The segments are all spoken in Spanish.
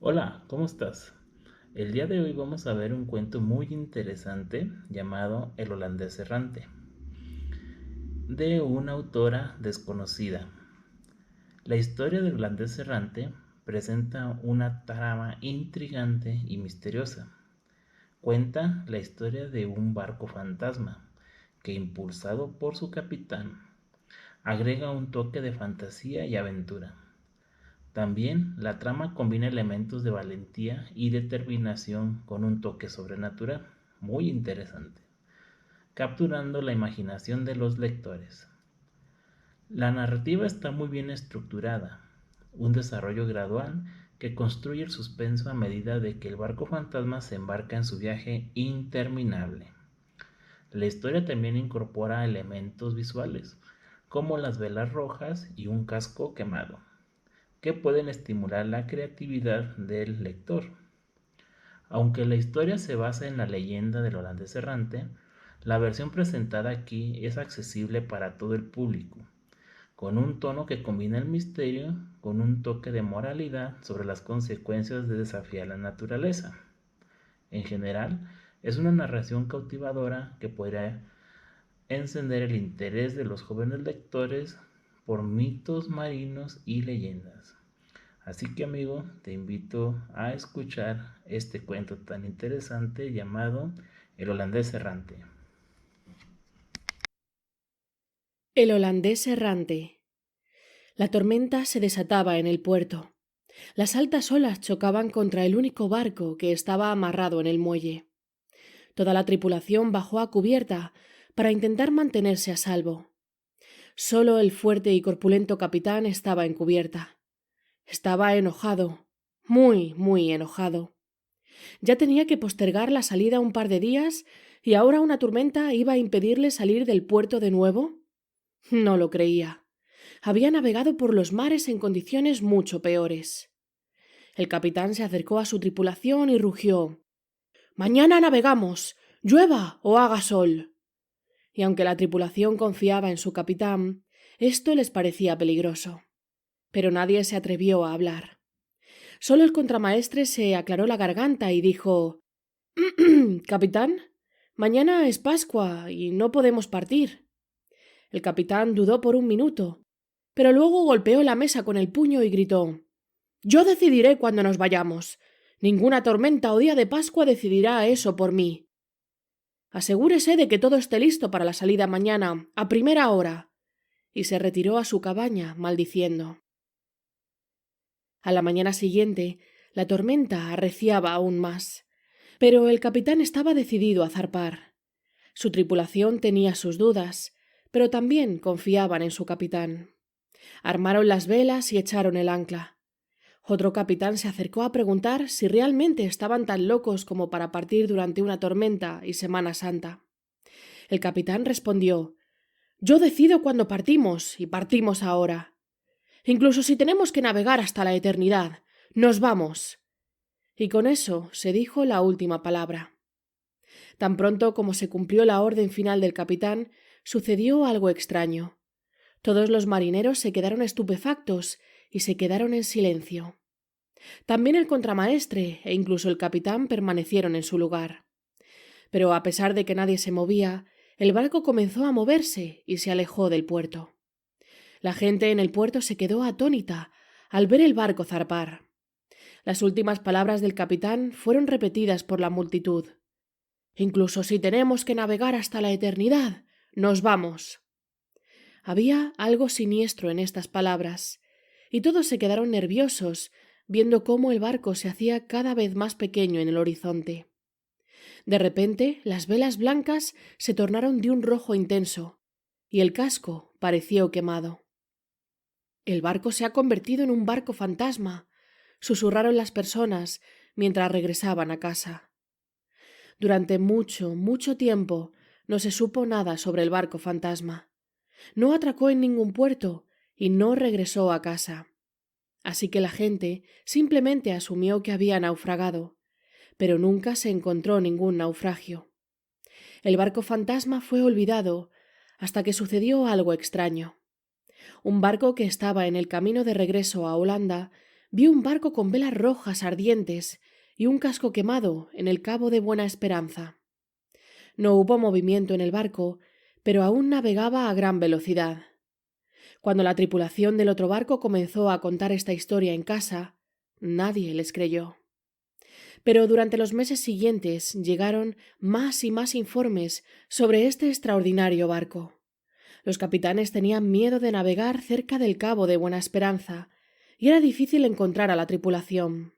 Hola, ¿cómo estás? El día de hoy vamos a ver un cuento muy interesante llamado El holandés errante, de una autora desconocida. La historia del holandés errante presenta una trama intrigante y misteriosa. Cuenta la historia de un barco fantasma que, impulsado por su capitán, agrega un toque de fantasía y aventura. También la trama combina elementos de valentía y determinación con un toque sobrenatural, muy interesante, capturando la imaginación de los lectores. La narrativa está muy bien estructurada, un desarrollo gradual que construye el suspenso a medida de que el barco fantasma se embarca en su viaje interminable. La historia también incorpora elementos visuales, como las velas rojas y un casco quemado, que pueden estimular la creatividad del lector. Aunque la historia se basa en la leyenda del holandés errante, la versión presentada aquí es accesible para todo el público, con un tono que combina el misterio con un toque de moralidad sobre las consecuencias de desafiar la naturaleza. En general, es una narración cautivadora que podrá encender el interés de los jóvenes lectores por mitos marinos y leyendas. Así que amigo, te invito a escuchar este cuento tan interesante llamado El holandés errante. El holandés errante. La tormenta se desataba en el puerto. Las altas olas chocaban contra el único barco que estaba amarrado en el muelle. Toda la tripulación bajó a cubierta para intentar mantenerse a salvo. Solo el fuerte y corpulento capitán estaba en cubierta. Estaba enojado, muy enojado. Ya tenía que postergar la salida un par de días y ahora una tormenta iba a impedirle salir del puerto de nuevo. No lo creía. Había navegado por los mares en condiciones mucho peores. El capitán se acercó a su tripulación y rugió: «Mañana navegamos, llueva o haga sol». Y aunque la tripulación confiaba en su capitán, esto les parecía peligroso. Pero nadie se atrevió a hablar. Solo el contramaestre se aclaró la garganta y dijo: «Capitán, mañana es Pascua y no podemos partir». El capitán dudó por un minuto, pero luego golpeó la mesa con el puño y gritó: «Yo decidiré cuándo nos vayamos. Ninguna tormenta o día de Pascua decidirá eso por mí. Asegúrese de que todo esté listo para la salida mañana, a primera hora». Y se retiró a su cabaña, maldiciendo. A la mañana siguiente, la tormenta arreciaba aún más, pero el capitán estaba decidido a zarpar. Su tripulación tenía sus dudas, pero también confiaban en su capitán. Armaron las velas y echaron el ancla. Otro capitán se acercó a preguntar si realmente estaban tan locos como para partir durante una tormenta y Semana Santa. El capitán respondió: «Yo decido cuándo partimos, y partimos ahora. Incluso si tenemos que navegar hasta la eternidad, nos vamos». Y con eso se dijo la última palabra. Tan pronto como se cumplió la orden final del capitán, sucedió algo extraño. Todos los marineros se quedaron estupefactos y se quedaron en silencio. También el contramaestre e incluso el capitán permanecieron en su lugar. Pero a pesar de que nadie se movía, el barco comenzó a moverse y se alejó del puerto. La gente en el puerto se quedó atónita al ver el barco zarpar. Las últimas palabras del capitán fueron repetidas por la multitud: «Incluso si tenemos que navegar hasta la eternidad, nos vamos». Había algo siniestro en estas palabras, y todos se quedaron nerviosos viendo cómo el barco se hacía cada vez más pequeño en el horizonte. De repente, las velas blancas se tornaron de un rojo intenso, y el casco pareció quemado. «El barco se ha convertido en un barco fantasma», susurraron las personas mientras regresaban a casa. Durante mucho tiempo no se supo nada sobre el barco fantasma. No atracó en ningún puerto y no regresó a casa. Así que la gente simplemente asumió que había naufragado, pero nunca se encontró ningún naufragio. El barco fantasma fue olvidado hasta que sucedió algo extraño. Un barco que estaba en el camino de regreso a Holanda vio un barco con velas rojas ardientes y un casco quemado en el cabo de Buena Esperanza. No hubo movimiento en el barco, pero aún navegaba a gran velocidad. Cuando la tripulación del otro barco comenzó a contar esta historia en casa, nadie les creyó. Pero durante los meses siguientes llegaron más y más informes sobre este extraordinario barco. Los capitanes tenían miedo de navegar cerca del cabo de Buena Esperanza, y era difícil encontrar a la tripulación.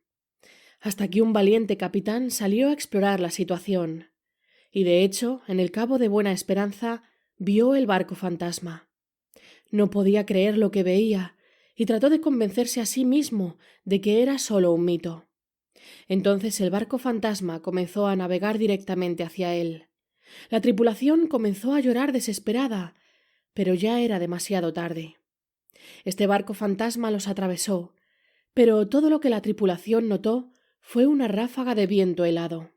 Hasta que un valiente capitán salió a explorar la situación, y de hecho, en el cabo de Buena Esperanza, vio el barco fantasma. No podía creer lo que veía, y trató de convencerse a sí mismo de que era solo un mito. Entonces el barco fantasma comenzó a navegar directamente hacia él. La tripulación comenzó a llorar desesperada, pero ya era demasiado tarde. Este barco fantasma los atravesó, pero todo lo que la tripulación notó fue una ráfaga de viento helado.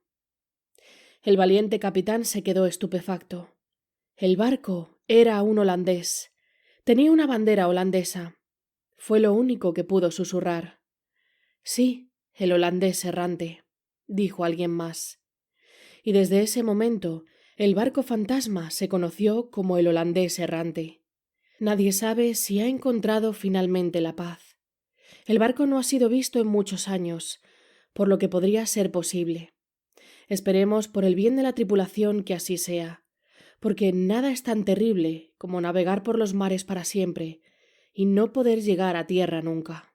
El valiente capitán se quedó estupefacto. El barco era un holandés. Tenía una bandera holandesa. Fue lo único que pudo susurrar. Sí, el holandés errante, dijo alguien más. Y desde ese momento, el barco fantasma se conoció como el holandés errante. Nadie sabe si ha encontrado finalmente la paz. El barco no ha sido visto en muchos años, por lo que podría ser posible. Esperemos por el bien de la tripulación que así sea, porque nada es tan terrible como navegar por los mares para siempre y no poder llegar a tierra nunca.